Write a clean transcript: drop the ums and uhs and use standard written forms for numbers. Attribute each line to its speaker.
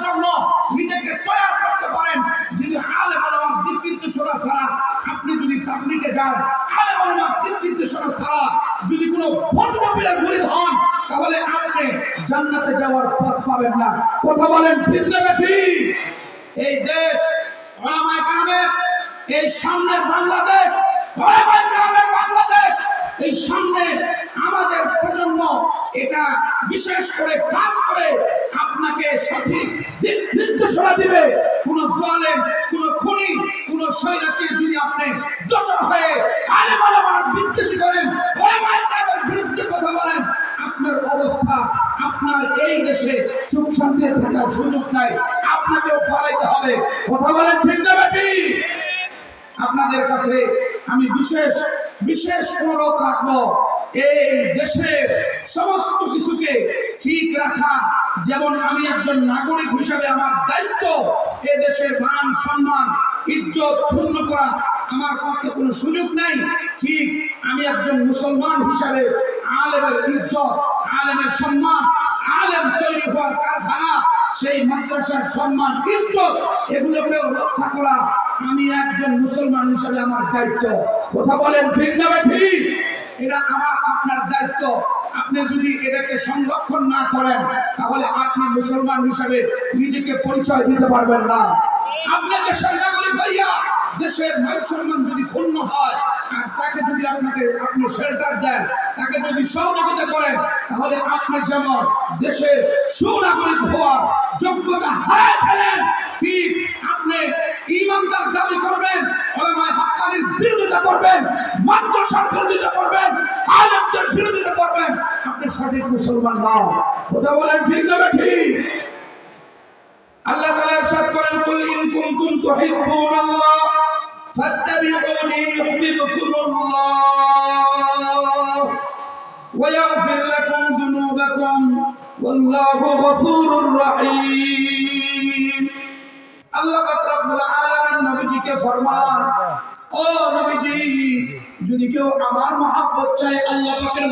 Speaker 1: জন্য নিজেকে তৈরি করতে পারেন। যদি আলেম ওলামার দিক নির্দেশনা ছাড়া আপনি যদি তাবলীগে যান, আলেম ওলামার দিক নির্দেশনা ছাড়া যদি কোনো ভণ্ড পীরের মুরিদ হন, তাহলে আপনি জান্নাতে যাওয়ার পথ পাবেন না। কথা বলেন ঠিক না ঠিক? এই দেশ ওলামায়ে কেরামের, এই সামনের বাংলাদেশ, ওলামায়ে কেরামের বাংলাদেশ, এই সামনে আমাদের প্রজন্ম এটা বিশেষ করে কাজ করে আপনাকে সঠিক দিক নির্দেশনা দিবে। কোন জালেম, কোন খুনি, কোন স্বৈরাচারী যদি আপনি দোষর হয়ে আলেম ওলামার বিদ্বেষী করেন, ওলামায়ে কেরামের বিরুদ্ধে কথা বলেন, আপনার অবস্থা, আপনার এই দেশে সুখ শান্তিতে থাকার সুযোগ নাই, আপনাকেও পালাইতে হবে। কথা বলেন ঠিক না ঠিক? আপনাদের কাছে আমি বিশেষ অনুরোধ রাখবো, এই দেশের সমস্ত কিছুকে ঠিক রাখা যেমন আমি একজন নাগরিক হিসেবে আমার দায়িত্ব, এ দেশের মান সম্মান ইজ্জত ক্ষুণ্ণ করা আমার পক্ষে কোনো সুযোগ নাই, ঠিক আমি একজন মুসলমান হিসাবে আলেমের ইজ্জত, আলেমের সম্মান, আলেম তৈরি হওয়ার কারখানা, সেই মাদ্রাসার সম্মান ইজ্জত এগুলোকে রক্ষা করা আমি একজন মুসলমান হিসেবে আমার দায়িত্ব। কথা বলেন ঠিক না ঠিক? এটা আমার আপনার দায়িত্ব। আপনি যদি এটাকে সংরক্ষণ না করেন, তাহলে আপনি মুসলমান হিসেবে নিজেকে পরিচয় দিতে পারবেন না। আপনি দেশের নাগরিক হইয়া দেশের মান সম্মান যদি ক্ষুণ্ণ হয়, আর তাকে যদি আপনি শেল্টার দেন, তাকে যদি সহযোগিতা করেন, তাহলে আপনি যেমন দেশের সুনাগরিক হওয়ার যোগ্যতা হারায় ফেলেন, ঠিক আপনি ঈমানদার দাবি করবেন, ওলামায়ে হক্কানির বিরোধিতা করবেন, মাদ্রাসার বিরোধিতা করবেন, আলেমদের বিরোধিতা করবেন, আপনি সঠিক মুসলমান নন। কথা বলেন ঠিক না ঠিক? আল্লাহ তাআলা ইরশাদ করেন, কুল ইন কুনতুম তুহিব্বুনাল্লাহ ফাত্তাবিউনি ইউহিব্বুকুমুল্লাহ ওয়া ইয়াগফির লাকুম যুনুবাকুম ওয়াল্লাহু গফুরুর রহিম। আল্লাহ পাক রব্বুল আলামিন নবীজিকে ফরমান, ও নবীজি, যদি কেউ আমার মহব্বত চায়, আল্লাহ পাকের